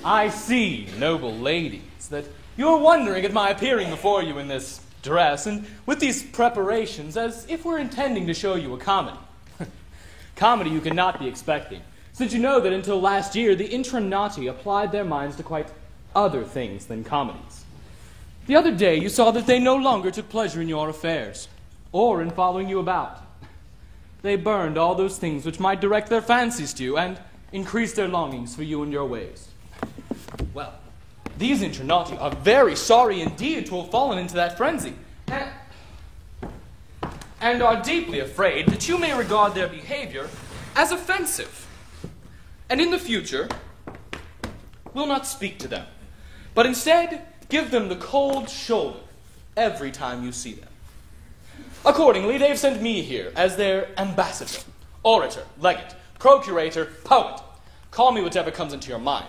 I see, noble ladies, that you're wondering at my appearing before you in this dress and with these preparations as if we're intending to show you a comedy. Comedy you cannot be expecting, since you know that until last year the intranati applied their minds to quite other things than comedies. The other day you saw that they no longer took pleasure in your affairs, or in following you about. They burned all those things which might direct their fancies to you and increase their longings for you and your ways. Well, these intranati are very sorry indeed to have fallen into that frenzy, and are deeply afraid that you may regard their behavior as offensive, and in the future will not speak to them, but instead give them the cold shoulder every time you see them. Accordingly, they've sent me here as their ambassador, orator, legate, procurator, poet. Call me whatever comes into your mind.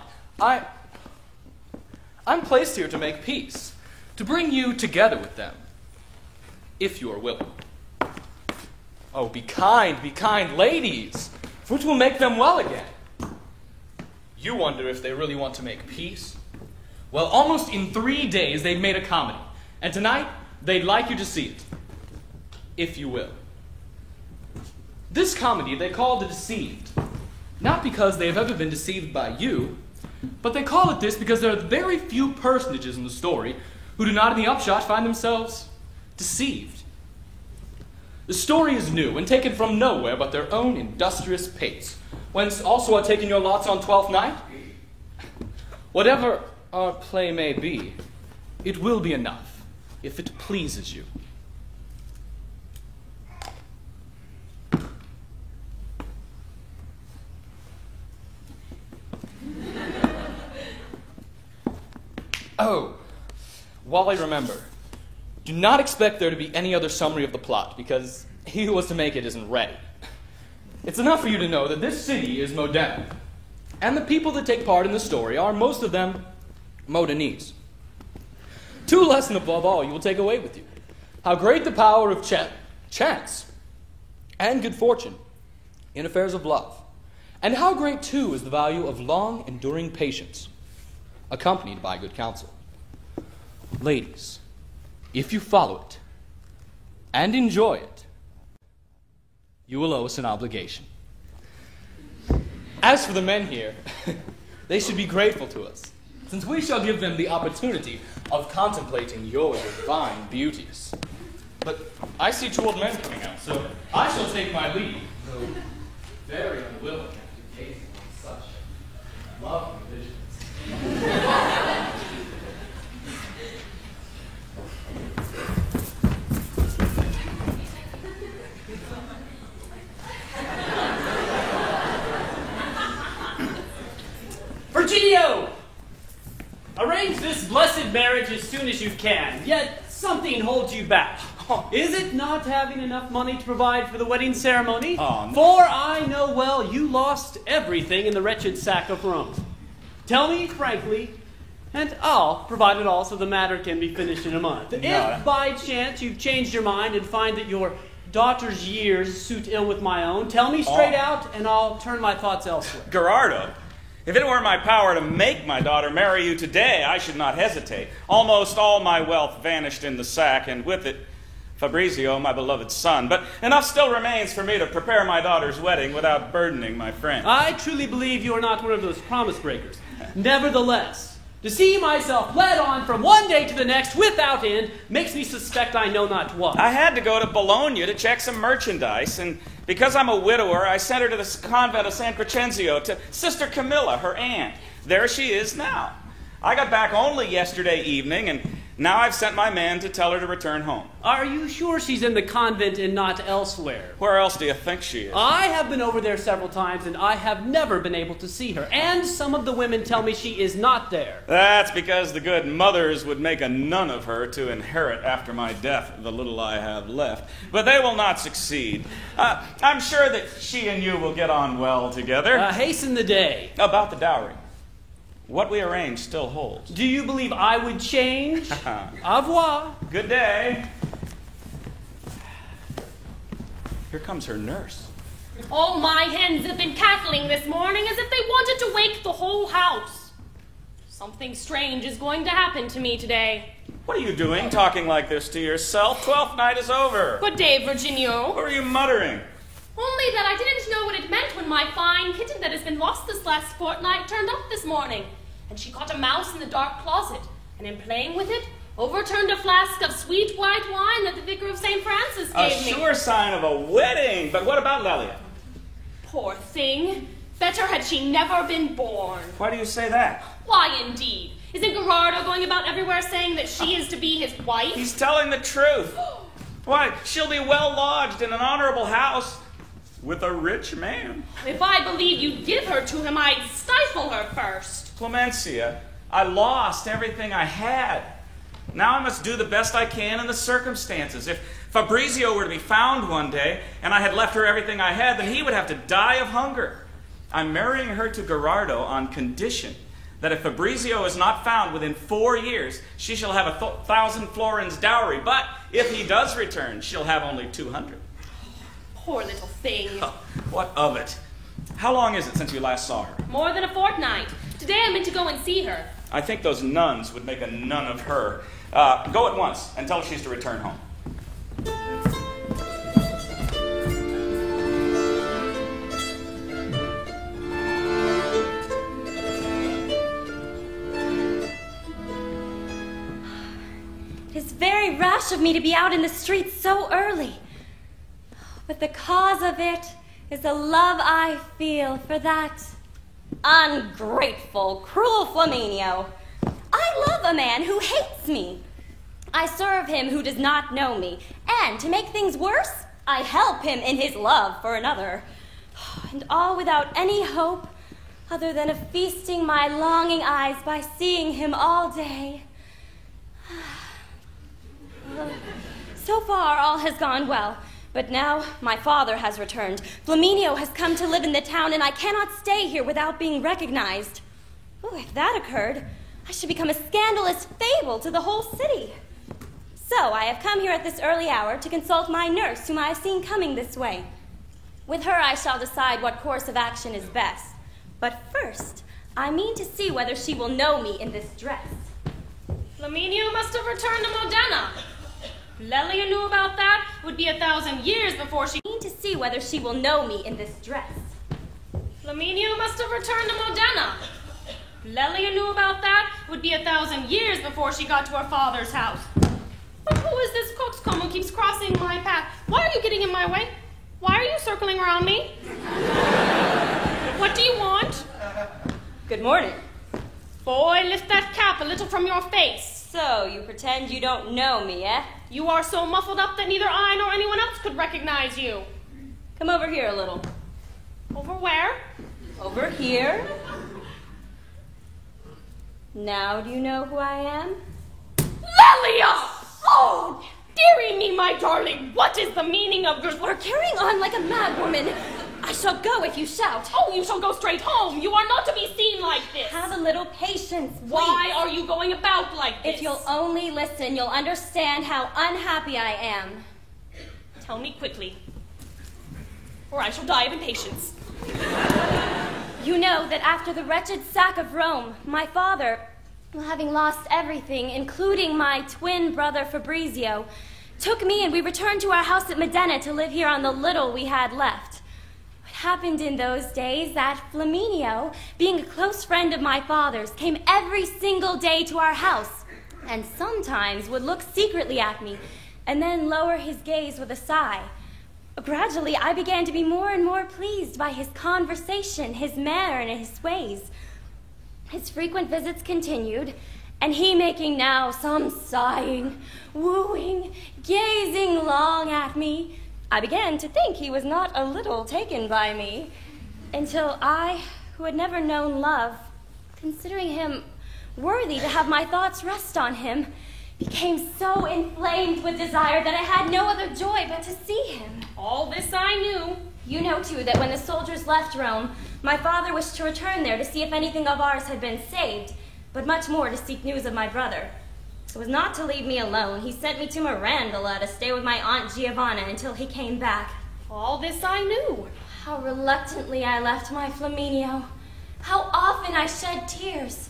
I'm placed here to make peace, to bring you together with them, if you are willing. Oh, be kind, ladies, for it will make them well again. You wonder if they really want to make peace? Well, almost in 3 days they've made a comedy, and tonight they'd like you to see it, if you will. This comedy they call The Deceived, not because they have ever been deceived by you, but they call it this because there are very few personages in the story who do not in the upshot find themselves deceived. The story is new and taken from nowhere but their own industrious pace, whence also are taken your lots on 12th night. Whatever our play may be, it will be enough, if it pleases you. Oh, while I remember, do not expect there to be any other summary of the plot, because he who was to make it isn't ready. It's enough for you to know that this city is Modena, and the people that take part in the story are, most of them, Modenese. 2 lessons above all you will take away with you: how great the power of chance and good fortune in affairs of love, and how great, too, is the value of long, enduring patience, accompanied by good counsel. Ladies, if you follow it and enjoy it, you will owe us an obligation. As for the men here, they should be grateful to us, since we shall give them the opportunity of contemplating your divine beauties. But I see 2 old men coming out, so I shall take my leave, though very unwilling after gazing on such lovely visions. Virginio! Arrange this blessed marriage as soon as you can, yet something holds you back. Is it not having enough money to provide for the wedding ceremony? Oh, no. For I know well you lost everything in the wretched sack of Rome. Tell me frankly, and I'll provide it all so the matter can be finished in a month. No. If by chance you've changed your mind and find that your daughter's years suit ill with my own, tell me straight out and I'll turn my thoughts elsewhere. Gerardo, if it were my power to make my daughter marry you today, I should not hesitate. Almost all my wealth vanished in the sack, and with it, Fabrizio, my beloved son. But enough still remains for me to prepare my daughter's wedding without burdening my friend. I truly believe you are not one of those promise breakers. Nevertheless, to see myself led on from one day to the next without end makes me suspect I know not what. I had to go to Bologna to check some merchandise, and because I'm a widower, I sent her to the convent of San Crescenzio, to Sister Camilla, her aunt. There she is now. I got back only yesterday evening, and now I've sent my man to tell her to return home. Are you sure she's in the convent and not elsewhere? Where else do you think she is? I have been over there several times, and I have never been able to see her. And some of the women tell me she is not there. That's because the good mothers would make a nun of her to inherit after my death the little I have left. But they will not succeed. I'm sure that she and you will get on well together. Hasten the day. About the dowry. What we arranged still holds. Do you believe I would change? Au revoir. Good day. Here comes her nurse. All my hens have been cackling this morning as if they wanted to wake the whole house. Something strange is going to happen to me today. What are you doing, talking like this to yourself? 12th night is over. Good day, Virginio. What are you muttering? Only that I didn't know what it meant when my fine kitten that has been lost this last fortnight turned up this morning. And she caught a mouse in the dark closet, and in playing with it, overturned a flask of sweet white wine that the vicar of St. Francis gave me. A sure sign of a wedding. But what about Lelia? Poor thing. Better had she never been born. Why do you say that? Why, indeed? Isn't Gerardo going about everywhere saying that she is to be his wife? He's telling the truth. Why, she'll be well lodged in an honorable house with a rich man. If I believe you'd give her to him, I'd stifle her first. Clemencia, I lost everything I had. Now I must do the best I can in the circumstances. If Fabrizio were to be found one day, and I had left her everything I had, then he would have to die of hunger. I'm marrying her to Gerardo on condition that if Fabrizio is not found within 4 years, she shall have 1,000 florins dowry. But if he does return, she'll have only 200. Poor little thing. Oh, what of it? How long is it since you last saw her? More than a fortnight. Today I meant to go and see her. I think those nuns would make a nun of her. Go at once and tell her she's to return home. It's very rash of me to be out in the streets so early. But the cause of it is the love I feel for that ungrateful, cruel Flaminio. I love a man who hates me. I serve him who does not know me. And to make things worse, I help him in his love for another. And all without any hope other than of feasting my longing eyes by seeing him all day. So far, all has gone well. But now my father has returned. Flaminio has come to live in the town, and I cannot stay here without being recognized. Oh, if that occurred, I should become a scandalous fable to the whole city. So I have come here at this early hour to consult my nurse, whom I have seen coming this way. With her I shall decide what course of action is best. But first, I mean to see whether she will know me in this dress. Flaminio must have returned to Modena. Lelia knew about that. It would be 1,000 years before she... I mean to see whether she will know me in this dress. Flaminio must have returned to Modena. Lelia knew about that. It would be 1,000 years before she got to her father's house. But who is this coxcomb who keeps crossing my path? Why are you getting in my way? Why are you circling around me? What do you want? Good morning. Boy, lift that cap a little from your face. So, you pretend you don't know me, eh? You are so muffled up that neither I nor anyone else could recognize you. Come over here a little. Over where? Over here. Now do you know who I am? Lelia! Oh, dearie me, my darling, what is the meaning of your... You are carrying on like a madwoman. I shall go if you shout. Oh, you shall go straight home. You are not to be seen like this. Have a little patience, please. Why are you going about like this? If you'll only listen, you'll understand how unhappy I am. Tell me quickly, or I shall die of impatience. You know that after the wretched sack of Rome, my father, having lost everything, including my twin brother Fabrizio, took me and we returned to our house at Modena to live here on the little we had left. Happened in those days that Flaminio, being a close friend of my father's, came every single day to our house, and sometimes would look secretly at me, and then lower his gaze with a sigh. Gradually, I began to be more and more pleased by his conversation, his manner, and his ways. His frequent visits continued, and he making now some sighing, wooing, gazing long at me, I began to think he was not a little taken by me, until I, who had never known love, considering him worthy to have my thoughts rest on him, became so inflamed with desire that I had no other joy but to see him. All this I knew. You know, too, that when the soldiers left Rome, my father wished to return there to see if anything of ours had been saved, but much more to seek news of my brother. It was not to leave me alone. He sent me to Mirandola to stay with my Aunt Giovanna until he came back. All this I knew. How reluctantly I left my Flaminio. How often I shed tears.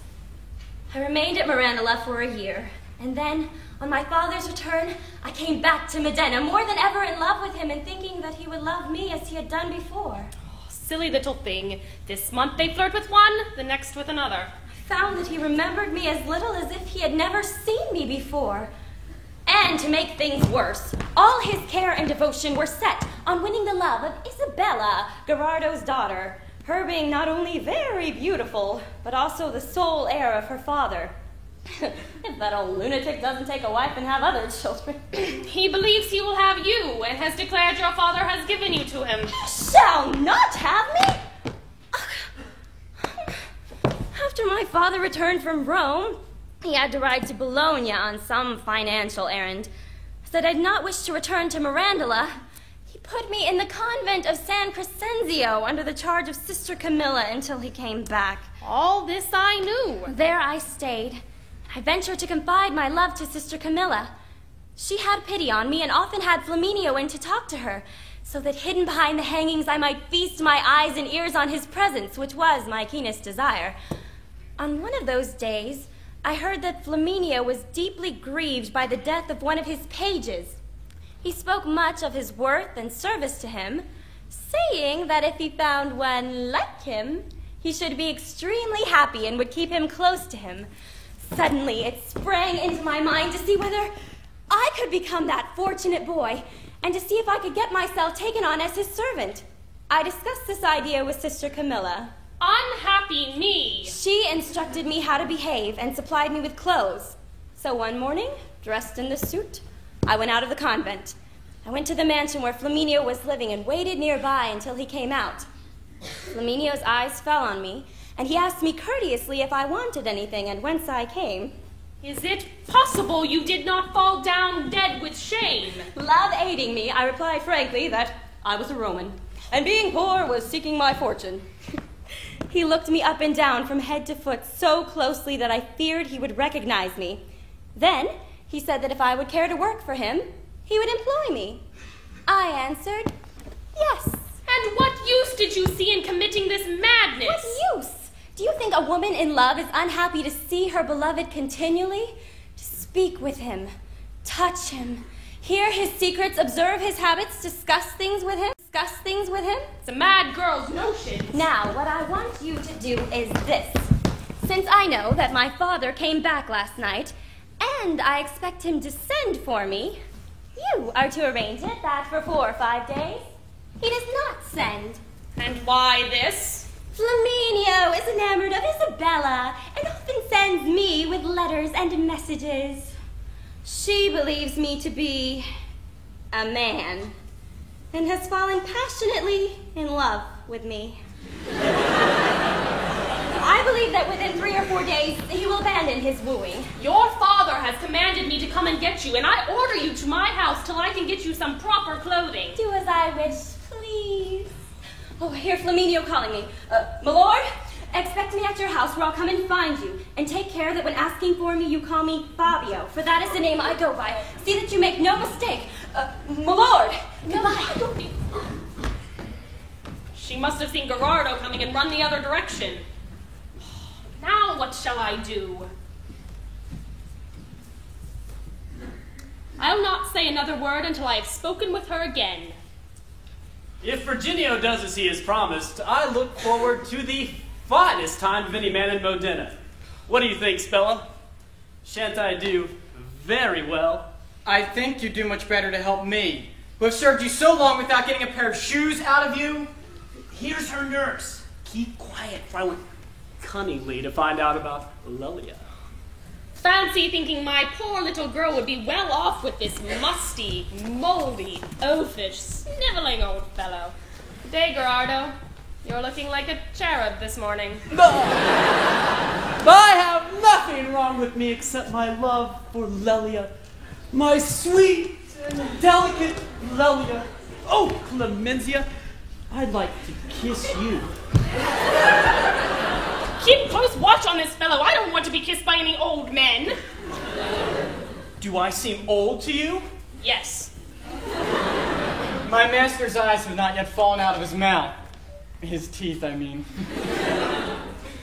I remained at Mirandula for a year, and then, on my father's return, I came back to Modena, more than ever in love with him and thinking that he would love me as he had done before. Oh, silly little thing. This month they flirt with one, the next with another. I found that he remembered me as little as if he had never seen me before. And to make things worse, all his care and devotion were set on winning the love of Isabella, Gherardo's daughter, her being not only very beautiful, but also the sole heir of her father. If that old lunatic doesn't take a wife and have other children. He believes he will have you and has declared your father has given you to him. Shall not have me? After my father returned from Rome, he had to ride to Bologna on some financial errand. Said I'd not wish to return to Mirandula. He put me in the convent of San Crescenzio under the charge of Sister Camilla until he came back. All this I knew. There I stayed. I ventured to confide my love to Sister Camilla. She had pity on me and often had Flaminio in to talk to her, so that hidden behind the hangings I might feast my eyes and ears on his presence, which was my keenest desire. On one of those days, I heard that Flaminio was deeply grieved by the death of one of his pages. He spoke much of his worth and service to him, saying that if he found one like him, he should be extremely happy and would keep him close to him. Suddenly, it sprang into my mind to see whether I could become that fortunate boy and to see if I could get myself taken on as his servant. I discussed this idea with Sister Camilla. Unhappy me! She instructed me how to behave and supplied me with clothes. So one morning, dressed in this suit, I went out of the convent. I went to the mansion where Flaminio was living and waited nearby until he came out. Flaminio's eyes fell on me, and he asked me courteously if I wanted anything and whence I came. Is it possible you did not fall down dead with shame? Love aiding me, I replied frankly that I was a Roman, and being poor was seeking my fortune. He looked me up and down from head to foot so closely that I feared he would recognize me. Then he said that if I would care to work for him, he would employ me. I answered, yes. And what use did you see in committing this madness? What use? Do you think a woman in love is unhappy to see her beloved continually? To speak with him, touch him, hear his secrets, observe his habits, discuss things with him? It's a mad girl's notion. Now, what I want you to do is this. Since I know that my father came back last night, and I expect him to send for me, you are to arrange it that for 4 or 5 days he does not send. And why this? Flaminio is enamored of Isabella and often sends me with letters and messages. She believes me to be a man and has fallen passionately in love with me. I believe that within 3 or 4 days he will abandon his wooing. Your father has commanded me to come and get you, and I order you to my house till I can get you some proper clothing. Do as I wish, please. Oh, here's Flaminio calling me. My lord, expect me at your house where I'll come and find you. And take care that when asking for me, you call me Fabio, for that is the name I go by. See that you make no mistake. My lord, goodbye. She must have seen Gherardo coming and run the other direction. Now what shall I do? I'll not say another word until I have spoken with her again. If Virginio does as he has promised, I look forward to the finest time of any man in Modena. What do you think, Spella? Shan't I do very well? I think you do much better to help me, who have served you so long without getting a pair of shoes out of you. Here's her nurse. Keep quiet, for I went cunningly to find out about Lelia. Fancy thinking my poor little girl would be well off with this musty, moldy, oafish, sniveling old fellow. Good day, Gherardo. You're looking like a cherub this morning. I have nothing wrong with me except my love for Lelia. My sweet and delicate Lelia. Oh, Clemenzia, I'd like to kiss you. Keep close watch on this fellow. I don't want to be kissed by any old men. Do I seem old to you? Yes. My master's eyes have not yet fallen out of his mouth. His teeth, I mean.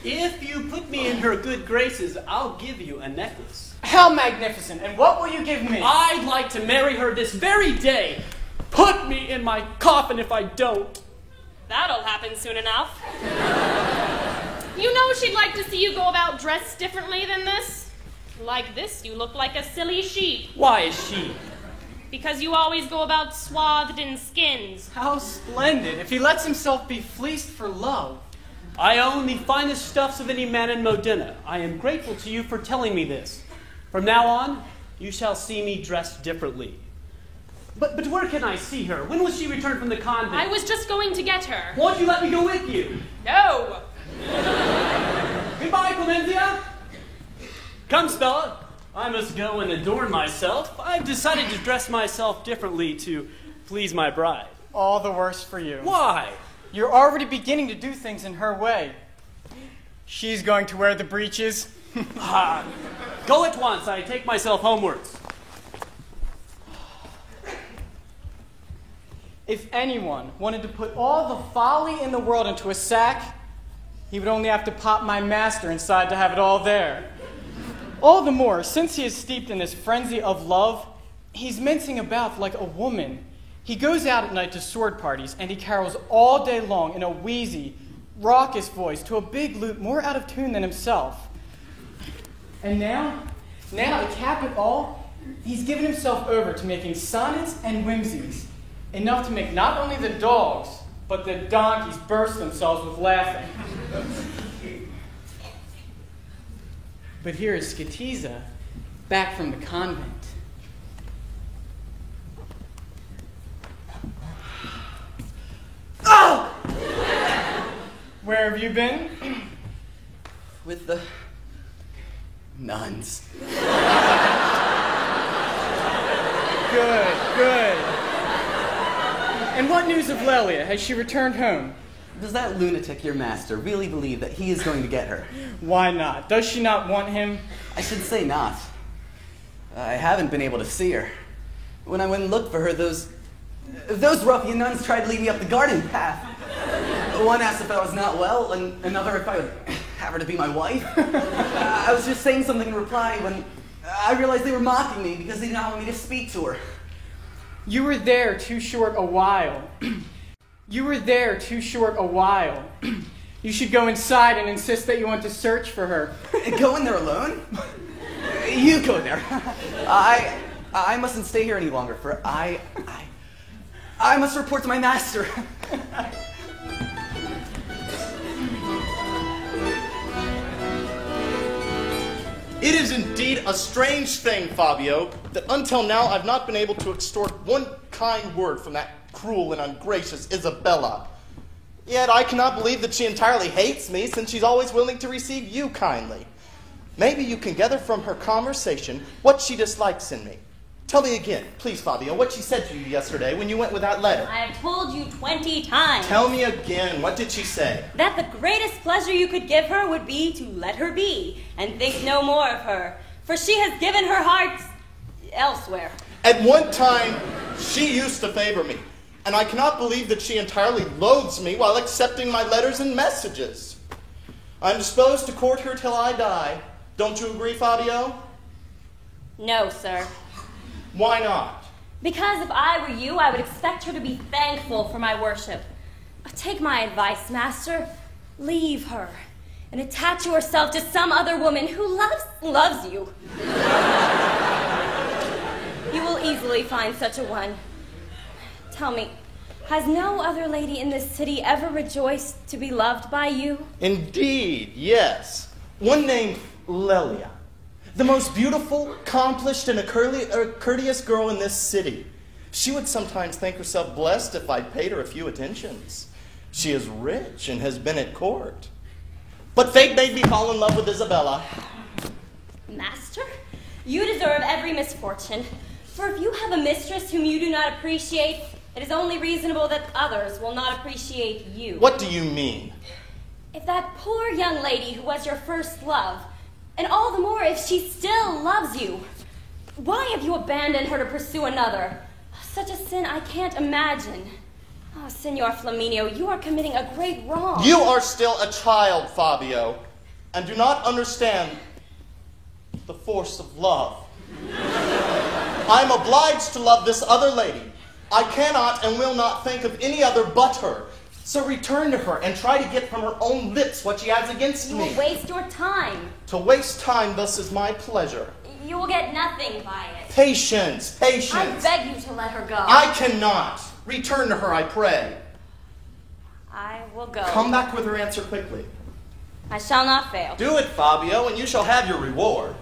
If you put me in her good graces, I'll give you a necklace. How magnificent! And what will you give me? I'd like to marry her this very day. Put me in my coffin if I don't. That'll happen soon enough. You know she'd like to see you go about dressed differently than this. Like this, you look like a silly sheep. Why is she? Because you always go about swathed in skins. How splendid! If he lets himself be fleeced for love. I own the finest stuffs of any man in Modena. I am grateful to you for telling me this. From now on, you shall see me dressed differently. But where can I see her? When will she return from the convent? I was just going to get her. Won't you let me go with you? No! Goodbye, Clemencia. Come, Spella. I must go and adorn myself. I've decided to dress myself differently to please my bride. All the worse for you. Why? You're already beginning to do things in her way. She's going to wear the breeches. Go at once. I take myself homewards. If anyone wanted to put all the folly in the world into a sack, he would only have to pop my master inside to have it all there. All the more, since he is steeped in this frenzy of love, he's mincing about like a woman. He goes out at night to sword parties, and he carols all day long in a wheezy, raucous voice to a big lute more out of tune than himself. And now to cap it all, he's given himself over to making sonnets and whimsies, enough to make not only the dogs, but the donkeys burst themselves with laughing. But here is Skitiza, back from the convent. Oh! Where have you been? With the nuns. Good. And what news of Lelia? Has she returned home? Does that lunatic, your master, really believe that he is going to get her? Why not? Does she not want him? I should say not. I haven't been able to see her. When I went and looked for her, those ruffian nuns tried to lead me up the garden path. One asked if I was not well, and another if I would have her to be my wife. I was just saying something in reply when I realized they were mocking me because they did not want me to speak to her. You were there too short a while. You should go inside and insist that you want to search for her. Go in there alone? You go there. I mustn't stay here any longer, for I must report to my master. It is indeed a strange thing, Fabio, that until now I've not been able to extort one kind word from that cruel and ungracious Isabella. Yet I cannot believe that she entirely hates me, since she's always willing to receive you kindly. Maybe you can gather from her conversation what she dislikes in me. Tell me again, please, Fabio, what she said to you yesterday when you went with that letter. I have told you 20 times. Tell me again, what did she say? That the greatest pleasure you could give her would be to let her be, and think no more of her, for she has given her heart elsewhere. At one time, she used to favor me, and I cannot believe that she entirely loathes me while accepting my letters and messages. I'm disposed to court her till I die. Don't you agree, Fabio? No, sir. Why not? Because if I were you, I would expect her to be thankful for my worship. Take my advice, master. Leave her and attach yourself to some other woman who loves you. You will easily find such a one. Tell me, has no other lady in this city ever rejoiced to be loved by you? Indeed, yes. One named Lelia. The most beautiful, accomplished, and courteous girl in this city. She would sometimes think herself blessed if I'd paid her a few attentions. She is rich and has been at court. But fate made me fall in love with Isabella. Master, you deserve every misfortune. For if you have a mistress whom you do not appreciate, it is only reasonable that others will not appreciate you. What do you mean? If that poor young lady who was your first love, and all the more if she still loves you, why have you abandoned her to pursue another? Such a sin I can't imagine. Oh, Signor Flaminio, you are committing a great wrong. You are still a child, Fabio. and do not understand the force of love. I am obliged to love this other lady. I cannot and will not think of any other but her. So return to her and try to get from her own lips what she has against You me. will waste your time. To waste time thus is my pleasure. You will get nothing by it. Patience, I patience. beg you to let her go. I cannot. Return to her, I pray. I will go. Come back with her answer quickly. I shall not fail. Do it, Fabio, and you shall have your reward.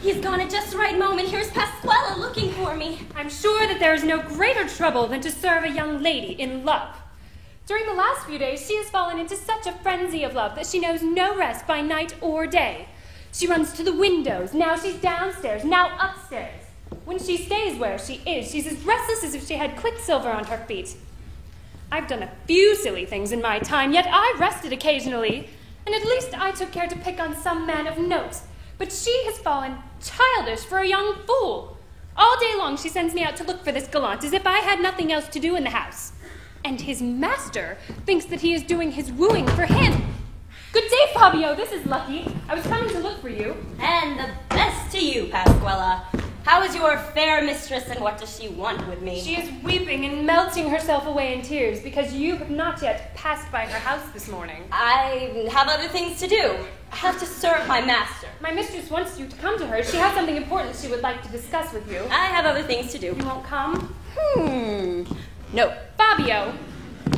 He's gone at just the right moment. Here's Pasquella looking for me. I'm sure that there is no greater trouble than to serve a young lady in love. During the last few days, she has fallen into such a frenzy of love that she knows no rest by night or day. She runs to the windows. Now she's downstairs, now upstairs. When she stays where she is, she's as restless as if she had quicksilver on her feet. I've done a few silly things in my time, yet I rested occasionally, and at least I took care to pick on some man of note. But she has fallen childish for a young fool. All day long she sends me out to look for this gallant, as if I had nothing else to do in the house. And his master thinks that he is doing his wooing for him. Good day, Fabio. This is lucky. I was coming to look for you. And the best to you, Pasquella. How is your fair mistress, and what does she want with me? She is weeping and melting herself away in tears because you have not yet passed by her house this morning. I have other things to do. I have to serve my master. My mistress wants you to come to her. She has something important she would like to discuss with you. I have other things to do. You won't come? No. Fabio,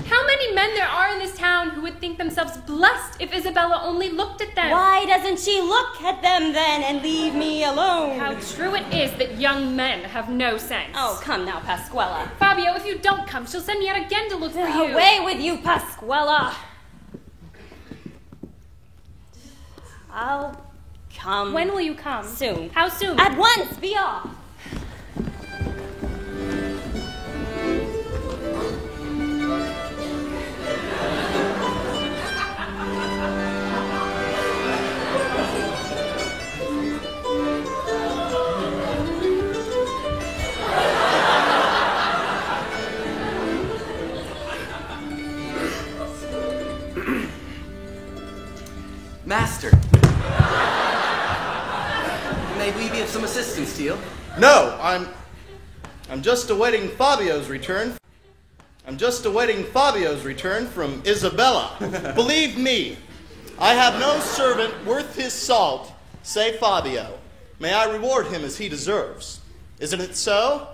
how many men there are in this town who would think themselves blessed if Isabella only looked at them? Why doesn't she look at them then and leave me alone? How true it is that young men have no sense. Oh, come now, Pasquella. Fabio, if you don't come, she'll send me out again to look for you. Away with you, Pasquella. I'll come. When will you come? Soon. How soon? At once, be off. Master. May we be of some assistance to you? No, I'm just awaiting Fabio's return. I'm just awaiting Fabio's return from Isabella. Believe me, I have no servant worth his salt, save Fabio. May I reward him as he deserves. Isn't it so?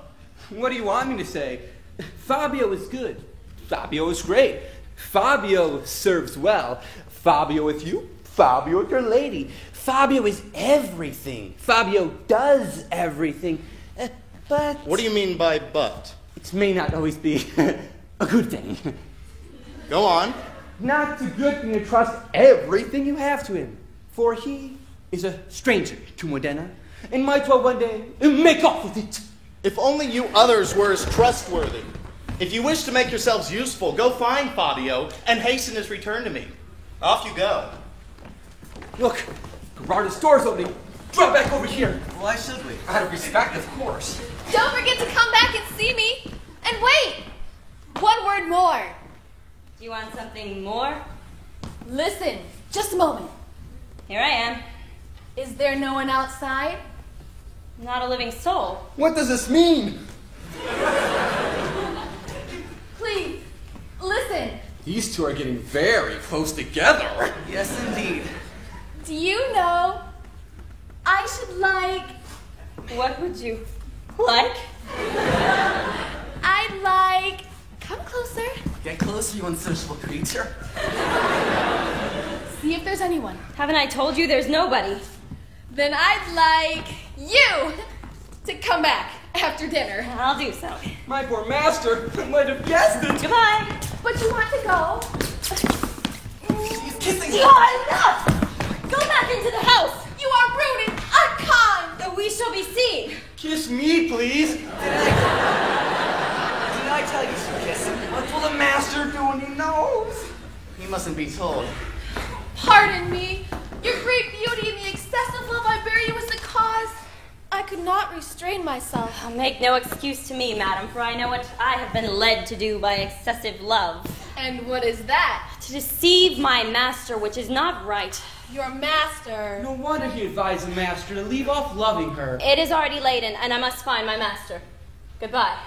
What do you want me to say? Fabio is good. Fabio is great. Fabio serves well. Fabio with you. Fabio with your lady. Fabio is everything. Fabio does everything. But... What do you mean by but? It may not always be a good thing. Go on. Not a good thing to trust everything you have to him. For he is a stranger to Modena, and might well one day make off with it. If only you others were as trustworthy. If you wish to make yourselves useful, go find Fabio and hasten his return to me. Off you go. Look, Gerardo's door's opening. Drop back over here. Why should we? Out of respect, of course. Don't forget to come back and see me. And wait, one word more. Do you want something more? Listen, just a moment. Here I am. Is there no one outside? Not a living soul. What does this mean? Please, listen. These two are getting very close together. Yes, indeed. Do you know I should like... What would you like? I'd like... Come closer. Get closer, you unsociable creature. See if there's anyone. Haven't I told you there's nobody? Then I'd like you to come back after dinner. I'll do so. My poor master might have guessed it. Goodbye. But you want to go? She's kissing you. Enough! Go back into the house. You are rude and unkind. Though we shall be seen. Kiss me, please. Didn't I tell you to kiss him? What will the master do when he knows? He mustn't be told. Pardon me. Your great beauty and the excessive love I bear you is the cause. I could not restrain myself. Make no excuse to me, madam, for I know what I have been led to do by excessive love. And what is that? To deceive my master, which is not right. Your master. No wonder he advised the master to leave off loving her. It is already late, and I must find my master. Goodbye.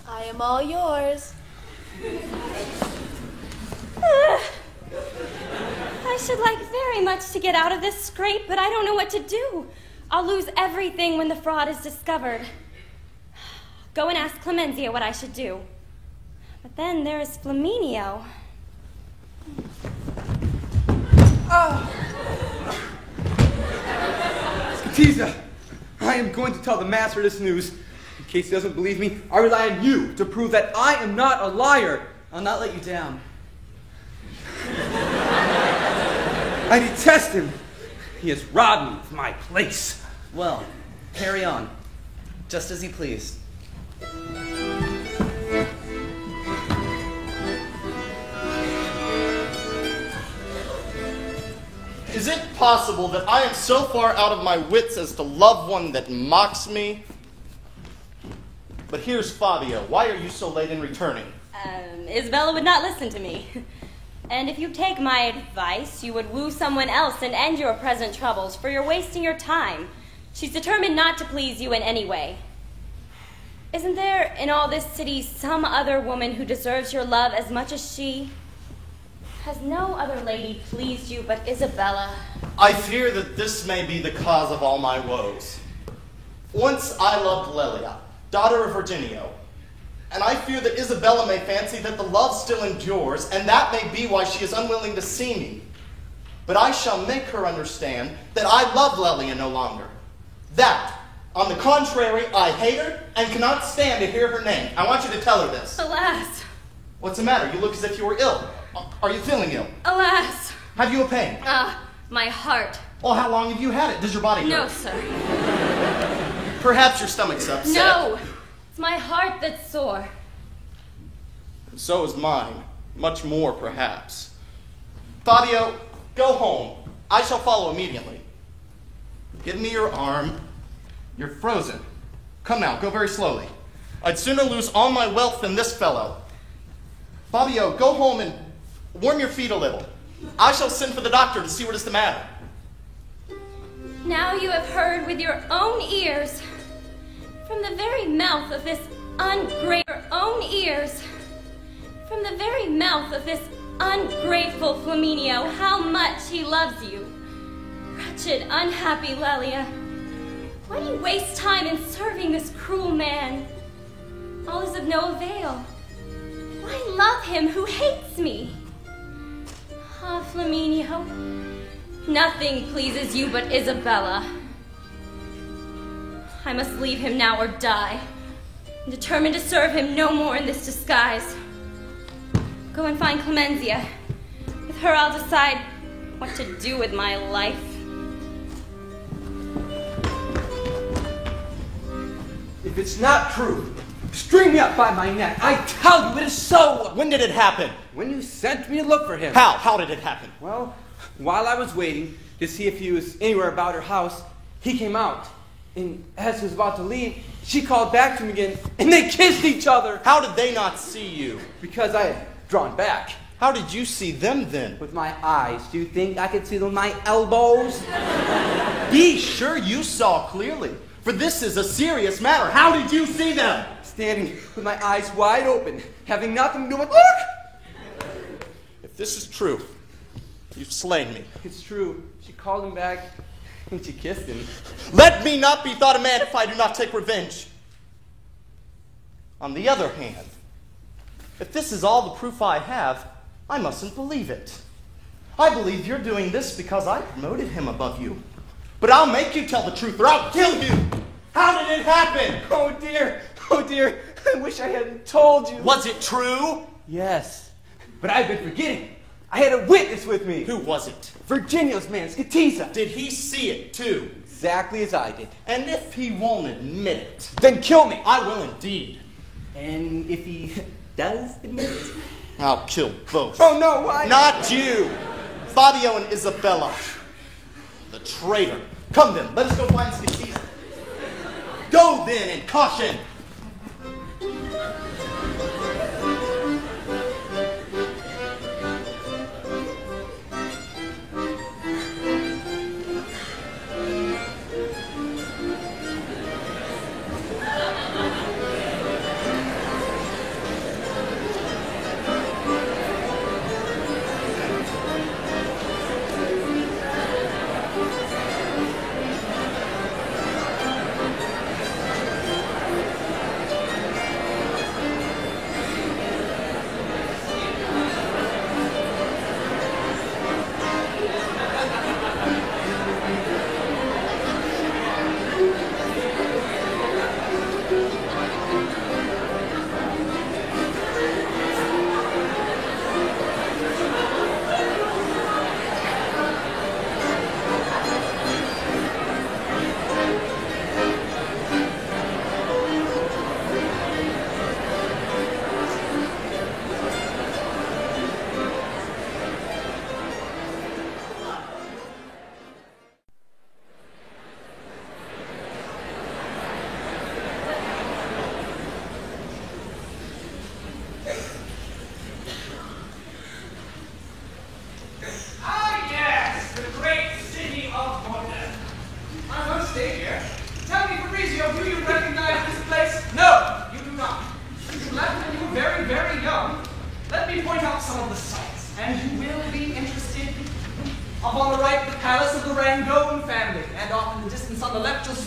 I am all yours. I should like very much to get out of this scrape, but I don't know what to do. I'll lose everything when the fraud is discovered. Go and ask Clemenzia what I should do. But then there is Flaminio. Skatiza, I am going to tell the master this news. In case he doesn't believe me, I rely on you to prove that I am not a liar. I'll not let you down. I detest him. He has robbed me of my place. Well, carry on. Just as you please. Is it possible that I am so far out of my wits as to love one that mocks me? But here's Fabio. Why are you so late in returning? Isabella would not listen to me. And if you take my advice, you would woo someone else and end your present troubles, for you're wasting your time. She's determined not to please you in any way. Isn't there in all this city some other woman who deserves your love as much as she? Has no other lady pleased you but Isabella? I fear that this may be the cause of all my woes. Once I loved Lelia, daughter of Virginio, and I fear that Isabella may fancy that the love still endures, and that may be why she is unwilling to see me. But I shall make her understand that I love Lelia no longer. That, on the contrary, I hate her and cannot stand to hear her name. I want you to tell her this. Alas. What's the matter? You look as if you were ill. Are you feeling ill? Alas. Have you a pain? My heart. Well, how long have you had it? Does your body hurt? No, sir. Perhaps your stomach's upset. No. It's my heart that's sore. So is mine. Much more, perhaps. Fabio, go home. I shall follow immediately. Give me your arm. You're frozen. Come now, go very slowly. I'd sooner lose all my wealth than this fellow. Fabio, go home and warm your feet a little. I shall send for the doctor to see what is the matter. Now you have heard with your own ears, from the very mouth of this ungrateful Flaminio, how much he loves you. Wretched, unhappy Lelia. Why do you waste time in serving this cruel man? All is of no avail. Why love him who hates me? Ah, Flaminio, nothing pleases you but Isabella. I must leave him now or die. I'm determined to serve him no more in this disguise. Go and find Clemenzia. With her I'll decide what to do with my life. If it's not true, string me up by my neck. I tell you, it is so. When did it happen? When you sent me to look for him. How? How did it happen? Well, while I was waiting to see if he was anywhere about her house, he came out. And as he was about to leave, she called back to him again, and they kissed each other. How did they not see you? Because I had drawn back. How did you see them then? With my eyes. Do you think I could see them with my elbows? Be sure you saw clearly, for this is a serious matter. How did you see them? Standing with my eyes wide open, having nothing to do with look! If this is true, you've slain me. It's true. She called him back, and she kissed him. Let me not be thought a man if I do not take revenge. On the other hand, if this is all the proof I have, I mustn't believe it. I believe you're doing this because I promoted him above you. But I'll make you tell the truth or I'll kill you. How did it happen? Oh dear, I wish I hadn't told you. Was it true? Yes, but I've been forgetting. I had a witness with me. Who was it? Virginia's man, Skatiza. Did he see it too? Exactly as I did. And if he won't admit it, then kill me. I will indeed. And if he does admit it, I'll kill both. Oh no, why? Not you. Fabio and Isabella. The traitor. Come then, let us go find Skatiza. Go then, and caution.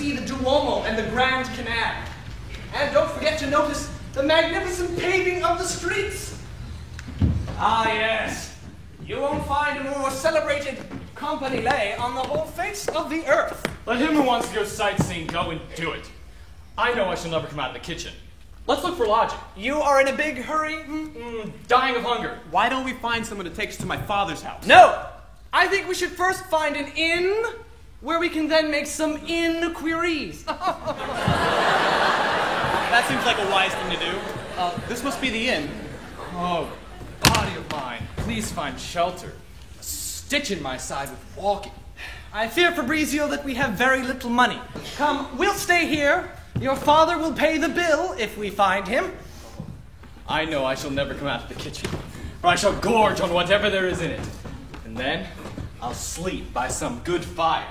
see the Duomo and the Grand Canal. And don't forget to notice the magnificent paving of the streets. Ah, yes. You won't find a more celebrated campanile on the whole face of the earth. Let him who wants to go sightseeing go and do it. I know I shall never come out of the kitchen. Let's look for lodging. You are in a big hurry? Dying of hunger. Why don't we find someone to take us to my father's house? No! I think we should first find an inn where we can then make some inquiries. That seems like a wise thing to do. This must be the inn. Oh, body of mine, please find shelter. A stitch in my side with walking. I fear, Fabrizio, that we have very little money. Come, we'll stay here. Your father will pay the bill if we find him. I know I shall never come out of the kitchen, or I shall gorge on whatever there is in it. And then I'll sleep by some good fire.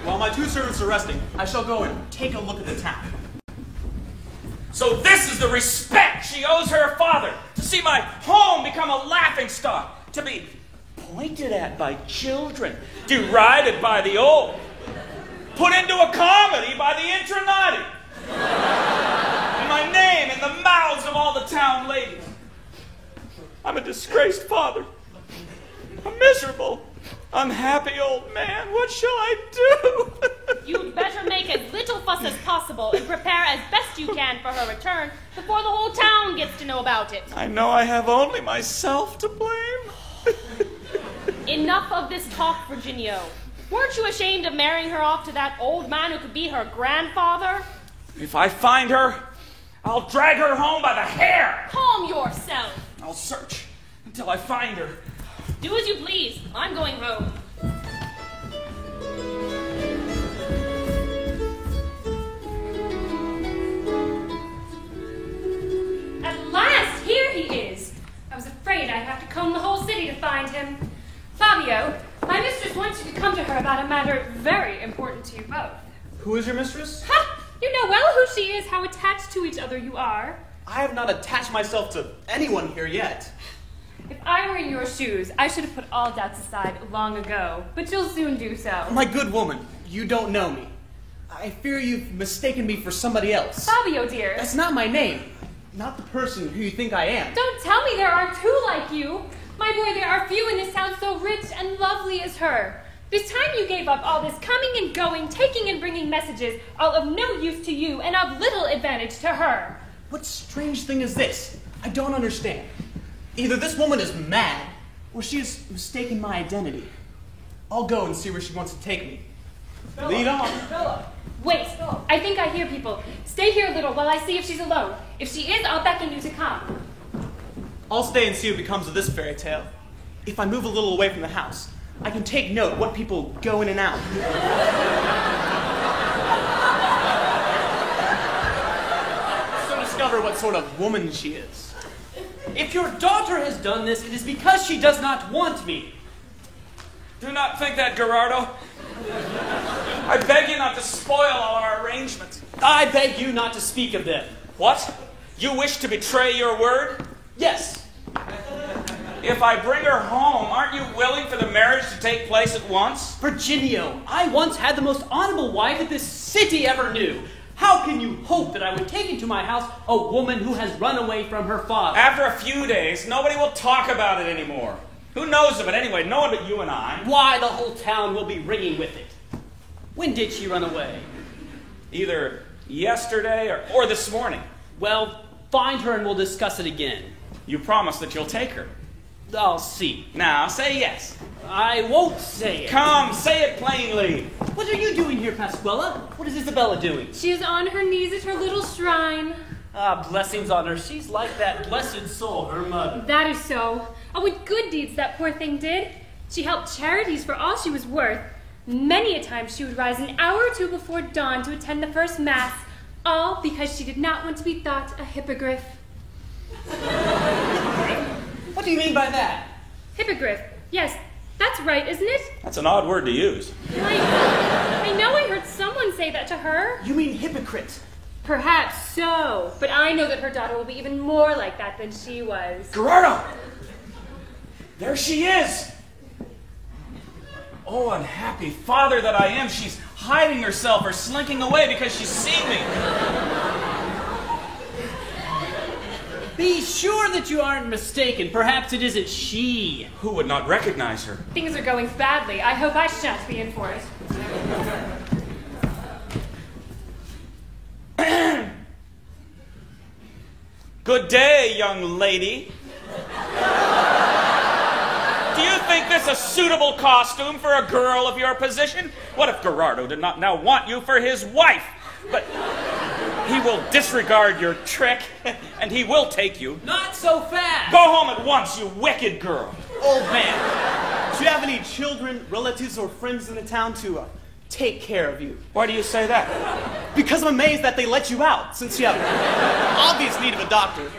While my two servants are resting, I shall go and take a look at the town. So this is the respect she owes her father, to see my home become a laughingstock, to be pointed at by children, derided by the old, put into a comedy by the intranati, and my name in the mouths of all the town ladies. I'm a disgraced father, a miserable, unhappy old man. What shall I do? You'd better make as little fuss as possible and prepare as best you can for her return before the whole town gets to know about it. I know I have only myself to blame. Enough of this talk, Virginio. Weren't you ashamed of marrying her off to that old man who could be her grandfather? If I find her, I'll drag her home by the hair. Calm yourself. I'll search until I find her. Do as you please. I'm going home. At last, here he is. I was afraid I'd have to comb the whole city to find him. Fabio, my mistress wants you to come to her about a matter very important to you both. Who is your mistress? Ha! You know well who she is, how attached to each other you are. I have not attached myself to anyone here yet. If I were in your shoes, I should have put all doubts aside long ago, but you'll soon do so. My good woman, you don't know me. I fear you've mistaken me for somebody else. Fabio, dear. That's not my name. Not the person who you think I am. Don't tell me there are two like you. My boy, there are few in this town so rich and lovely as her. This time you gave up all this coming and going, taking and bringing messages, all of no use to you and of little advantage to her. What strange thing is this? I don't understand. Either this woman is mad, or she has mistaken my identity. I'll go and see where she wants to take me. Bella, Lead on. Bella. Wait, I think I hear people. Stay here a little while I see if she's alone. If she is, I'll beckon you to come. I'll stay and see what becomes of this fairy tale. If I move a little away from the house, I can take note what people go in and out. So discover what sort of woman she is. If your daughter has done this, it is because she does not want me. Do not think that, Gerardo. I beg you not to spoil all our arrangements. I beg you not to speak of them. What? You wish to betray your word? Yes. If I bring her home, aren't you willing for the marriage to take place at once? Virginio, I once had the most honorable wife that this city ever knew. How can you hope that I would take into my house a woman who has run away from her father? After a few days, nobody will talk about it anymore. Who knows of it anyway? No one but you and I. Why, the whole town will be ringing with it. When did she run away? Either yesterday or this morning. Well, find her and we'll discuss it again. You promise that you'll take her. I'll see. Now, say yes. I won't say it. Come, say it plainly. What are you doing here, Pasquella? What is Isabella doing? She is on her knees at her little shrine. Ah, blessings on her. She's like that blessed soul, her mother. That is so. Oh, what good deeds that poor thing did. She helped charities for all she was worth. Many a time she would rise an hour or two before dawn to attend the first mass, all because she did not want to be thought a hippogriff. What do you mean by that? Hippogriff. Yes, that's right, isn't it? That's an odd word to use. I know I heard someone say that to her. You mean hypocrite. Perhaps so, but I know that her daughter will be even more like that than she was. Gerardo! There she is! Oh, unhappy father that I am. She's hiding herself or slinking away because she's seen me. Be sure that you aren't mistaken. Perhaps it isn't she. Who would not recognize her? Things are going badly. I hope I shan't be in for it. Good day, young lady. Do you think this a suitable costume for a girl of your position? What if Gerardo did not now want you for his wife? But he will disregard your trick, and he will take you. Not so fast! Go home at once, you wicked girl. Old man, do you have any children, relatives, or friends in the town to take care of you? Why do you say that? Because I'm amazed that they let you out, since you have obvious need of a doctor.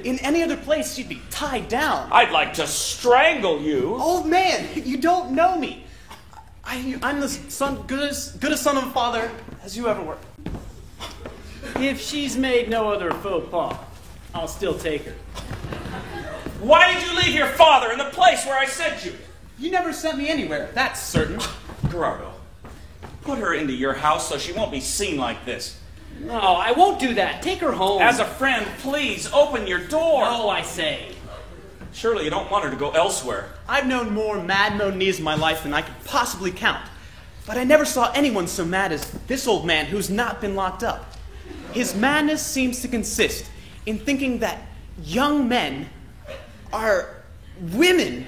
In any other place, you'd be tied down. I'd like to strangle you. Old man, you don't know me. I'm the son, good a son of a father as you ever were. If she's made no other faux pas, I'll still take her. Why did you leave your father in the place where I sent you? You never sent me anywhere, that's certain. Gerardo, put her into your house so she won't be seen like this. No, I won't do that. Take her home. As a friend, please open your door. No, I say. Surely you don't want her to go elsewhere. I've known more mad Modenese in my life than I could possibly count. But I never saw anyone so mad as this old man who's not been locked up. His madness seems to consist in thinking that young men are women.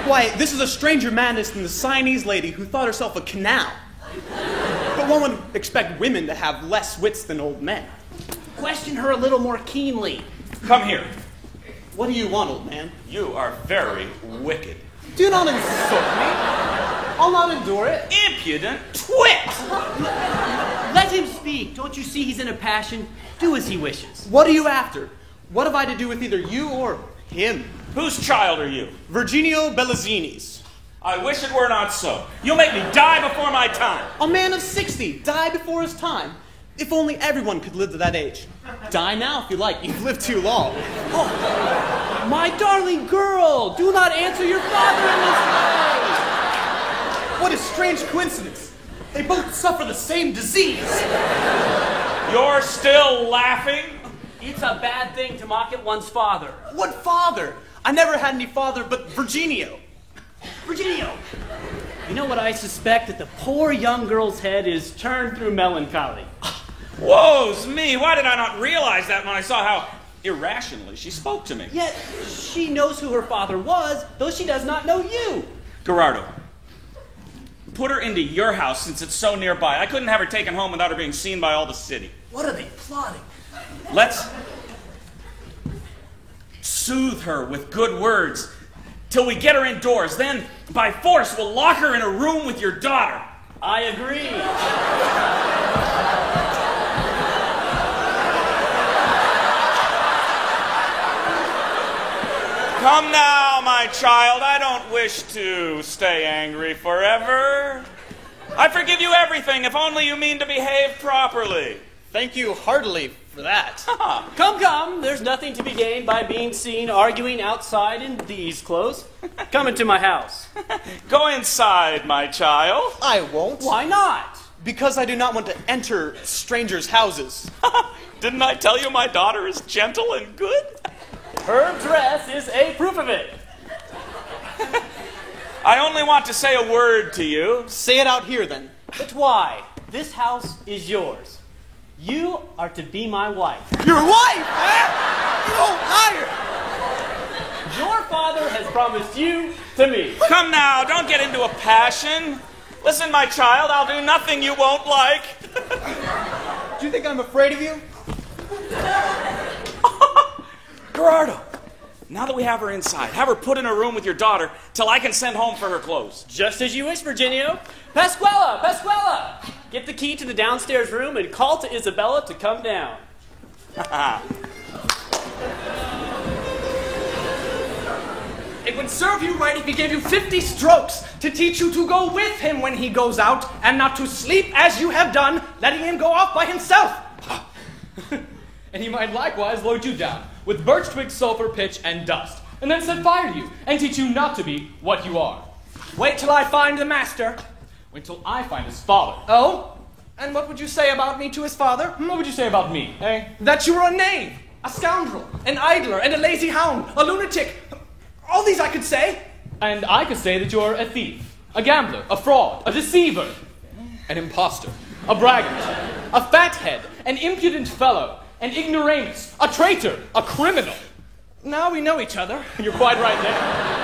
Why, this is a stranger madness than the Siamese lady who thought herself a canal. But one would expect women to have less wits than old men. Question her a little more keenly. Come here. What do you want, old man? You are very wicked. Do not insult me. I'll not endure it. Impudent twit! Let him speak. Don't you see he's in a passion? Do as he wishes. What are you after? What have I to do with either you or him? Whose child are you? Virginio Bellazzini's. I wish it were not so. You'll make me die before my time. A man of 60, die before his time. If only everyone could live to that age. Die now if you like, you've lived too long. Oh, my darling girl, do not answer your father in this way. What a strange coincidence. They both suffer the same disease. You're still laughing? It's a bad thing to mock at one's father. What father? I never had any father but Virginio. Virginio! You know what I suspect? That the poor young girl's head is turned through melancholy. Woe's me! Why did I not realize that when I saw how irrationally she spoke to me? Yet she knows who her father was, though she does not know you. Gerardo, put her into your house since it's so nearby. I couldn't have her taken home without her being seen by all the city. What are they plotting? Let's soothe her with good words till we get her indoors. Then, by force, we'll lock her in a room with your daughter. I agree. Come now, my child. I don't wish to stay angry forever. I forgive you everything if only you mean to behave properly. Thank you heartily for that. Come, come. There's nothing to be gained by being seen arguing outside in these clothes. Come into my house. Go inside, my child. I won't. Why not? Because I do not want to enter strangers' houses. Didn't I tell you my daughter is gentle and good? Her dress is a proof of it. I only want to say a word to you. Say it out here, then. But why? This house is yours. You are to be my wife. Your wife? You old liar! Your father has promised you to me. Come now, don't get into a passion. Listen, my child, I'll do nothing you won't like. Do you think I'm afraid of you? Gerardo, now that we have her inside, have her put in a room with your daughter till I can send home for her clothes. Just as you wish, Virginio. Pasquella! Pasquella! Get the key to the downstairs room and call to Isabella to come down. It would serve you right if he gave you 50 strokes to teach you to go with him when he goes out and not to sleep as you have done, letting him go off by himself. And he might likewise load you down with birch twig, sulfur, pitch, and dust, and then set fire to you and teach you not to be what you are. Wait till I find the master. Wait till I find his father. Oh? And what would you say about me to his father? What would you say about me, eh? That you were a knave, a scoundrel, an idler, and a lazy hound, a lunatic. All these I could say. And I could say that you're a thief, a gambler, a fraud, a deceiver, an imposter, a braggart, a fathead, an impudent fellow, an ignoramus, a traitor, a criminal. Now we know each other. You're quite right there.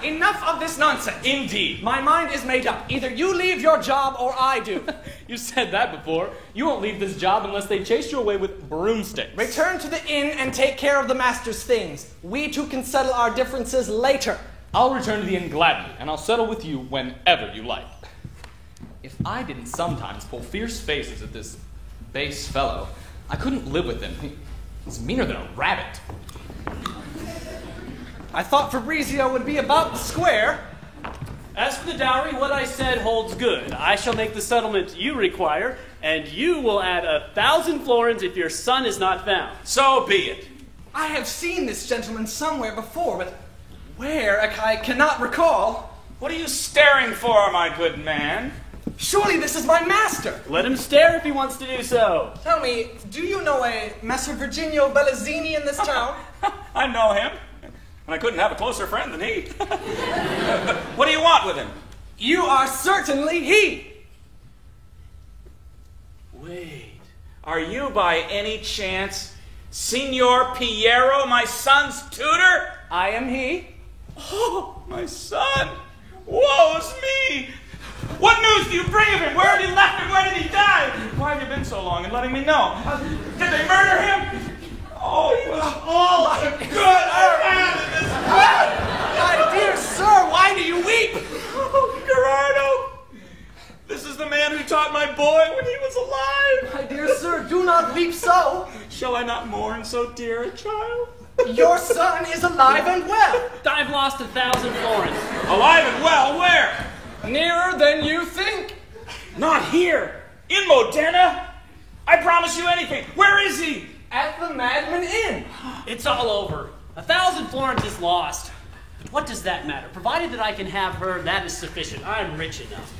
Enough of this nonsense. Indeed. My mind is made up. Either you leave your job or I do. You said that before. You won't leave this job unless they chase you away with broomsticks. Return to the inn and take care of the master's things. We two can settle our differences later. I'll return to the inn gladly, and I'll settle with you whenever you like. If I didn't sometimes pull fierce faces at this base fellow, I couldn't live with him. He's meaner than a rabbit. I thought Fabrizio would be about the square. As for the dowry, what I said holds good. I shall make the settlement you require, and you will add 1,000 florins if your son is not found. So be it. I have seen this gentleman somewhere before, but where I cannot recall. What are you staring for, my good man? Surely this is my master. Let him stare if he wants to do so. Tell me, do you know a Messer Virginio Bellazzini in this town? I know him. And I couldn't have a closer friend than he. What do you want with him? You are certainly he. Wait, are you by any chance Signor Piero, my son's tutor? I am he. Oh, my son. Woe's me. What news do you bring of him? Where have you left him? Where did he die? Why have you been so long in letting me know? Did they murder him? Oh, he was all good around in this world. My dear sir, why do you weep? Oh, Gerardo, this is the man who taught my boy when he was alive. My dear sir, do not weep so. Shall I not mourn so dear a child? Your son is alive and well. I've lost 1,000 florins. Alive and well, where? Nearer than you think. Not here. In Modena? I promise you anything. Where is he? At the Madman Inn. It's all over. 1,000 florins is lost. But what does that matter? Provided that I can have her, that is sufficient. I'm rich enough.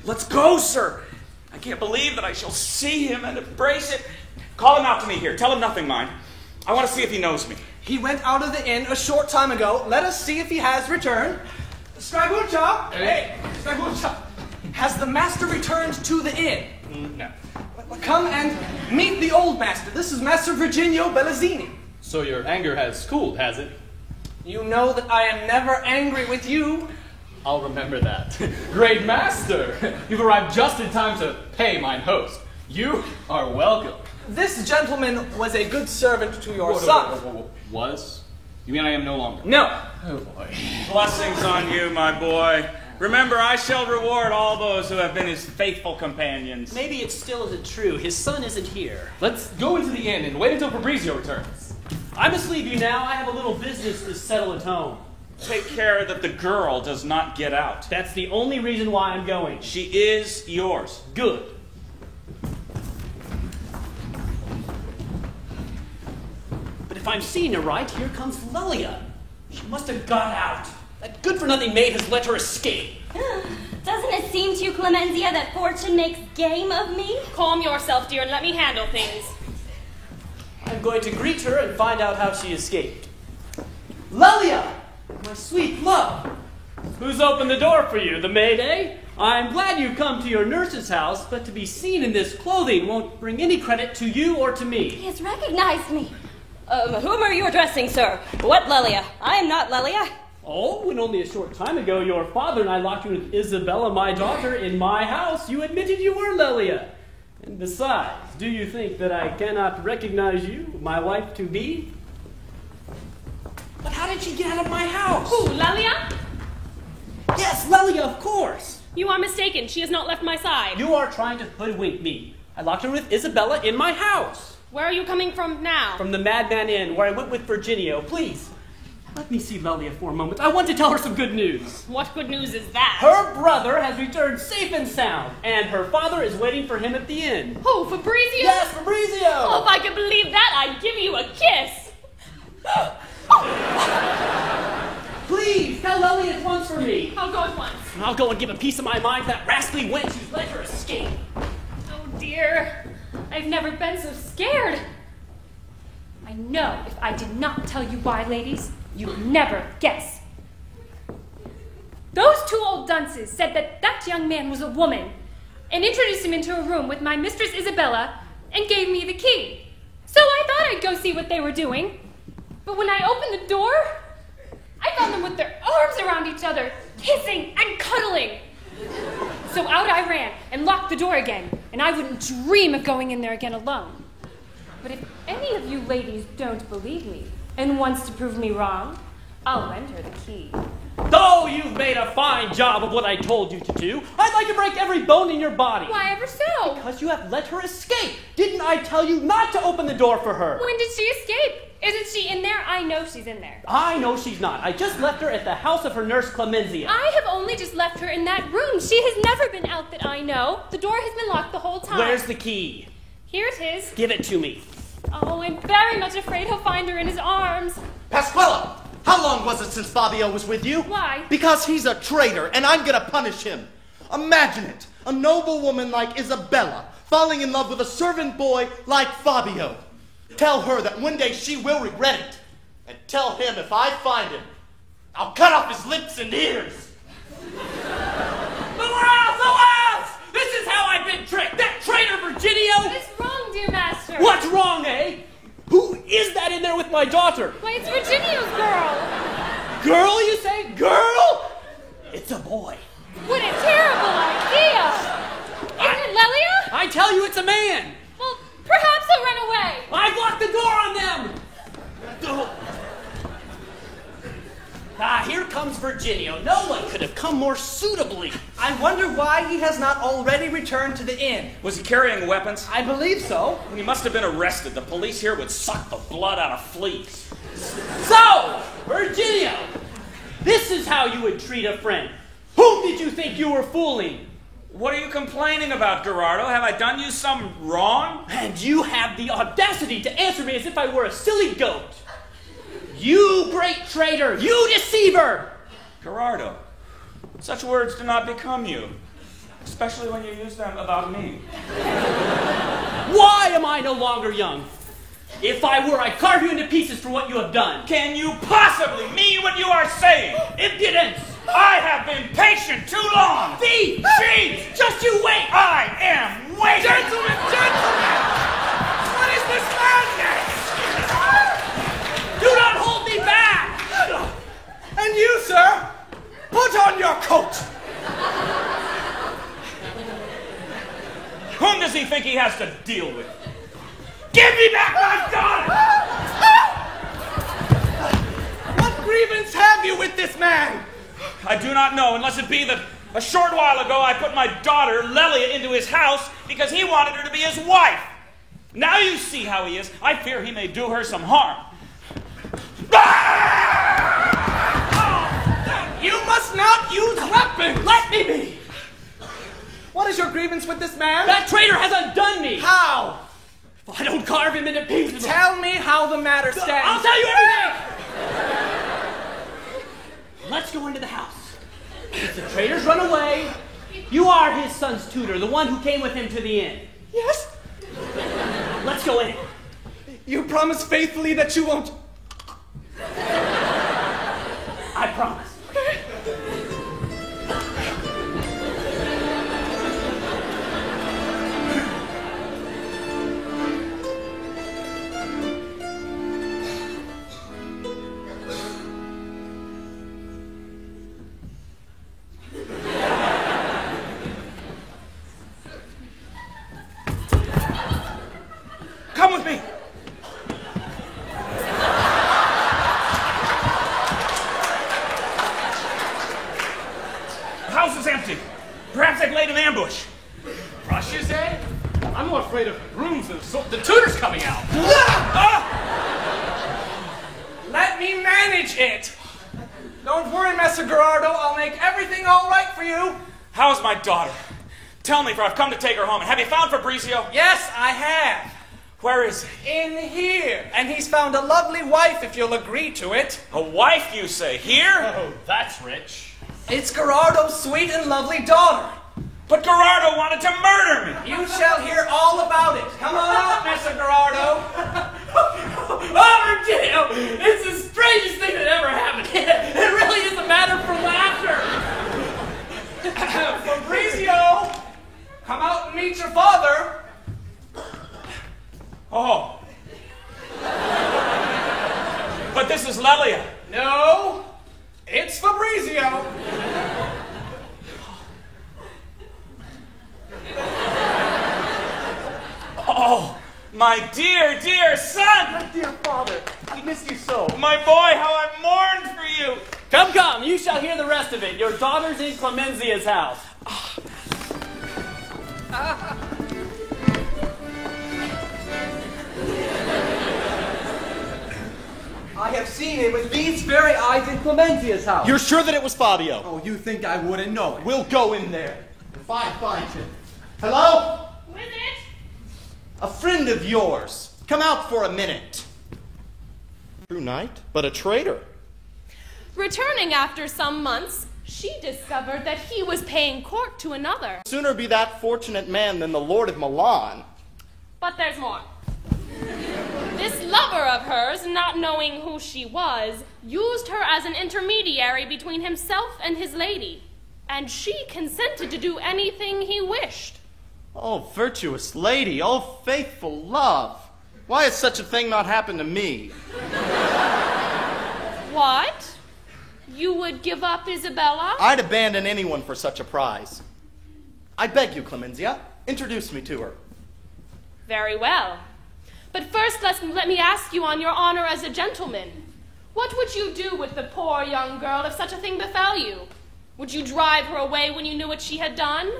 Let's go, sir. I can't believe that I shall see him and embrace it. Call him out to me here. Tell him nothing, mind. I want to see if he knows me. He went out of the inn a short time ago. Let us see if he has returned. Straguccia! Hey, Straguccia! Has the master returned to the inn? No. Come and meet the old master. This is Master Virginio Bellazzini. So your anger has cooled, has it? You know that I am never angry with you. I'll remember that. Great master! You've arrived just in time to pay mine host. You are welcome. This gentleman was a good servant to your son. Was? You mean I am no longer? No. Oh, boy. Blessings on you, my boy. Remember, I shall reward all those who have been his faithful companions. Maybe it still isn't true. His son isn't here. Let's go into the inn and wait until Fabrizio returns. I must leave you now. I have a little business to settle at home. Take care that the girl does not get out. That's the only reason why I'm going. She is yours. Good. But if I'm seeing it right, here comes Lelia. She must have got out. That good-for-nothing maid has let her escape. Doesn't it seem to you, Clemenzia, that fortune makes game of me? Calm yourself, dear, and let me handle things. I'm going to greet her and find out how she escaped. Lelia! My sweet love! Who's opened the door for you? The maid, eh? I'm glad you come to your nurse's house, but to be seen in this clothing won't bring any credit to you or to me. He has recognized me. Whom are you addressing, sir? What Lelia? I am not Lelia. Oh, when only a short time ago your father and I locked you with Isabella, my daughter, in my house, you admitted you were Lelia. And besides, do you think that I cannot recognize you, my wife-to-be? But how did she get out of my house? Who, Lelia? Yes, Lelia, of course. You are mistaken. She has not left my side. You are trying to hoodwink me. I locked her with Isabella in my house. Where are you coming from now? From the Madman Inn, where I went with Virginio. Please, let me see Lelia for a moment. I want to tell her some good news. What good news is that? Her brother has returned safe and sound, and her father is waiting for him at the inn. Who, Fabrizio? Yes, Fabrizio! Oh, if I could believe that, I'd give you a kiss. Please Please, tell Lely at once for me. I'll go at once. I'll go and give a piece of my mind to that rascally wench who's let her escape. Oh dear, I've never been so scared. I know if I did not tell you why, ladies, you'd never guess. Those two old dunces said that that young man was a woman and introduced him into a room with my mistress Isabella and gave me the key. So I thought I'd go see what they were doing. But when I opened the door, I found them with their arms around each other, kissing and cuddling. So out I ran and locked the door again, and I wouldn't dream of going in there again alone. But if any of you ladies don't believe me and wants to prove me wrong, I'll lend her the key. Though you've made a fine job of what I told you to do, I'd like to break every bone in your body. Why ever so? Because you have let her escape. Didn't I tell you not to open the door for her? When did she escape? Isn't she in there? I know she's in there. I know she's not. I just left her at the house of her nurse Clemenzia. I have only just left her in that room. She has never been out that I know. The door has been locked the whole time. Where's the key? Here's his. Give it to me. Oh, I'm very much afraid he'll find her in his arms. Pasquella, how long was it since Fabio was with you? Why? Because he's a traitor, and I'm gonna punish him. Imagine it, a noble woman like Isabella falling in love with a servant boy like Fabio. Tell her that one day she will regret it. And tell him if I find him, I'll cut off his lips and ears. Alas! This is how I've been tricked! That traitor Virginio! What is wrong, dear master? What's wrong, eh? Who is that in there with my daughter? Why, it's Virginio's girl. Girl, you say? Girl? It's a boy. What a terrible idea. Isn't it Lelia? I tell you, it's a man. Well, perhaps he'll run away. I've locked the door on them. Here comes Virginio. No one could have come more suitably. I wonder why he has not already returned to the inn. Was he carrying weapons? I believe so. He must have been arrested. The police here would suck the blood out of fleas. So, Virginio, this is how you would treat a friend. Whom did you think you were fooling? What are you complaining about, Gerardo? Have I done you some wrong? And you have the audacity to answer me as if I were a silly goat. You great traitor! You deceiver! Gerardo, such words do not become you, especially when you use them about me. Why am I no longer young? If I were, I'd carve you into pieces for what you have done. Can you possibly mean what you are saying? Impudence! I have been patient too long! Thief! Cheat! Just you wait! I am waiting! Gentlemen! What is this madness? Do not hold me back! And you, sir, put on your coat. Whom does he think he has to deal with? Give me back my daughter! What grievance have you with this man? I do not know, unless it be that a short while ago I put my daughter, Lelia, into his house because he wanted her to be his wife. Now you see how he is. I fear he may do her some harm. You must not use weapons! Let me be! What is your grievance with this man? That traitor has undone me! How? If I don't carve him into pieces... Tell me how the matter stands. I'll tell you everything! Let's go into the house. If the traitor's run away, you are his son's tutor, the one who came with him to the inn. Yes? Let's go in. You promise faithfully that you won't... I promise. Come with me! The house is empty. Perhaps they've laid an ambush. Rushes, eh? I'm more afraid of brooms than the tutor's coming out. Let me manage it. Don't worry, Master Gerardo. I'll make everything all right for you. How is my daughter? Tell me, for I've come to take her home. And have you found Fabrizio? Yes, I have. Where is he? In here. And he's found a lovely wife, if you'll agree to it. A wife, you say? Here? Oh, that's rich. It's Gerardo's sweet and lovely daughter. But Gerardo wanted to murder me. You shall hear all about it. Come on out, Mr. Gerardo. Oh, Virginio, it's the strangest thing that ever happened. It really is a matter for laughter. Fabrizio, come out and meet your father. Oh. But this is Lelia. No, it's Fabrizio. Oh, my dear, dear son! My dear father, I miss you so. My boy, how I've mourned for you! Come, come, you shall hear the rest of it. Your daughter's in Clemenzia's house. I have seen him with these very eyes in Clemenzia's house. You're sure that it was Fabio? Oh, you think I wouldn't know it? We'll go in there. If I find him. Hello? Who is it? A friend of yours. Come out for a minute. True knight, but a traitor. Returning after some months, she discovered that he was paying court to another. Sooner be that fortunate man than the Lord of Milan. But there's more. This lover of hers, not knowing who she was, used her as an intermediary between himself and his lady, and she consented to do anything he wished. Oh, virtuous lady, oh, faithful love. Why has such a thing not happened to me? What? You would give up Isabella? I'd abandon anyone for such a prize. I beg you, Clemenzia, introduce me to her. Very well. But first, let me ask you on your honor as a gentleman. What would you do with the poor young girl if such a thing befell you? Would you drive her away when you knew what she had done?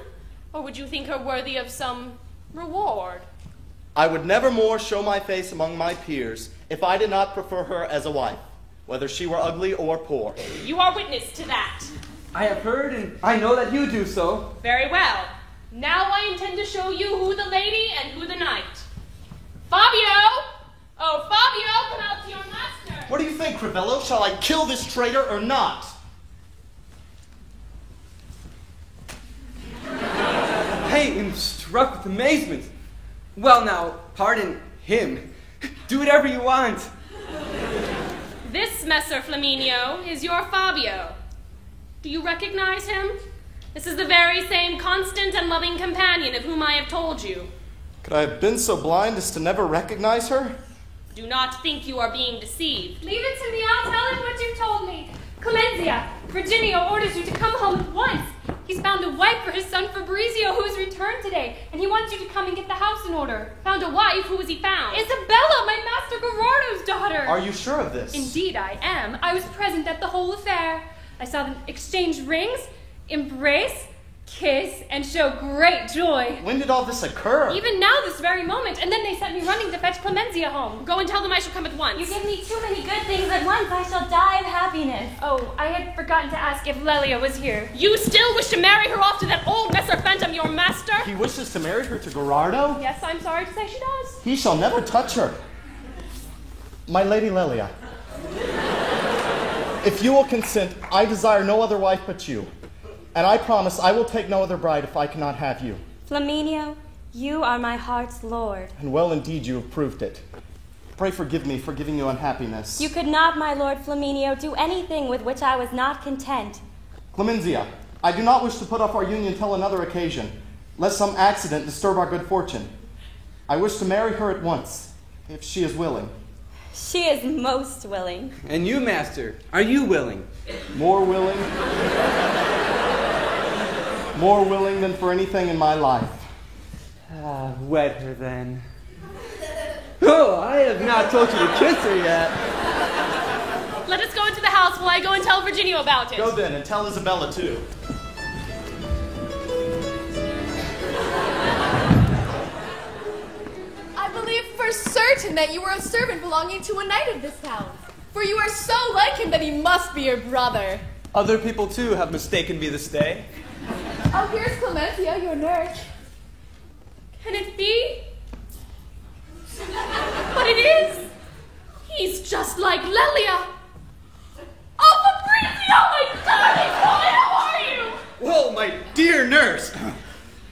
Or would you think her worthy of some reward? I would never more show my face among my peers if I did not prefer her as a wife, whether she were ugly or poor. You are witness to that. I have heard, and I know that you do so. Very well. Now I intend to show you who the lady and who the knight. Fabio! Oh, Fabio, come out to your master. What do you think, Crivello? Shall I kill this traitor or not? I am struck with amazement. Well, now, pardon him. Do whatever you want. This, Messer Flaminio, is your Fabio. Do you recognize him? This is the very same constant and loving companion of whom I have told you. Could I have been so blind as to never recognize her? Do not think you are being deceived. Leave it to me, I'll tell him what you told me. Clemenzia, Virginio orders you to come home at once. He's found a wife for his son Fabrizio, who has returned today, and he wants you to come and get the house in order. Found a wife? Who has he found? Isabella, my master Gerardo's daughter. Are you sure of this? Indeed I am. I was present at the whole affair. I saw them exchange rings, embrace, kiss, and show great joy. When did all this occur? Even now, this very moment, and then they sent me running to fetch Clemenzia home. Go and tell them I shall come at once. You give me too many good things at once. I shall die of happiness. Oh, I had forgotten to ask if Lelia was here. You still wish to marry her off to that old Messer Phantom, your master? He wishes to marry her to Gerardo? Yes, I'm sorry to say she does. He shall never touch her. My lady Lelia, if you will consent, I desire no other wife but you. And I promise I will take no other bride if I cannot have you. Flaminio, you are my heart's lord. And well indeed you have proved it. Pray forgive me for giving you unhappiness. You could not, my lord Flaminio, do anything with which I was not content. Clemenzia, I do not wish to put off our union till another occasion, lest some accident disturb our good fortune. I wish to marry her at once, if she is willing. She is most willing. And you, master, are you willing? More willing. More willing than for anything in my life. Wed her then. Oh, I have not told you to kiss her yet. Let us go into the house while I go and tell Virginio about it. Go then, and tell Isabella too. I believe for certain that you are a servant belonging to a knight of this town. For you are so like him that he must be your brother. Other people, too, have mistaken me this day. Oh, here's Clemencia, your nurse. Can it be? But it is. He's just like Lelia. Oh, Fabrizio, my darling boy, how are you? Well, my dear nurse.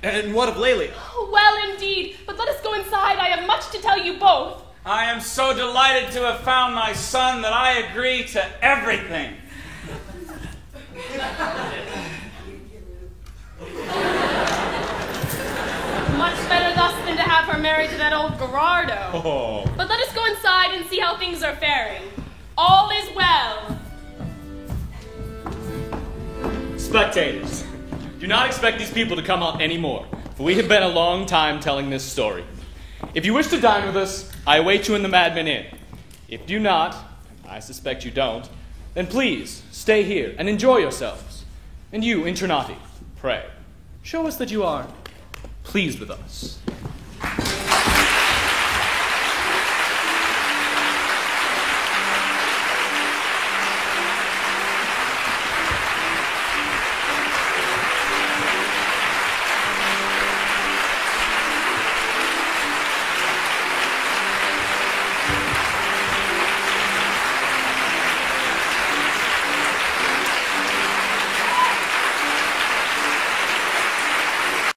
And what of Lelia? Oh, well, indeed. But let us go inside. I have much to tell you both. I am so delighted to have found my son that I agree to everything. Much better thus than to have her married to that old Gerardo. Oh. But let us go inside and see how things are faring. All is well. Spectators, do not expect these people to come out anymore, for we have been a long time telling this story. If you wish to dine with us, I await you in the Madman Inn. If you do not, and I suspect you don't, then please stay here and enjoy yourselves. And you, Internati, pray, show us that you are pleased with us.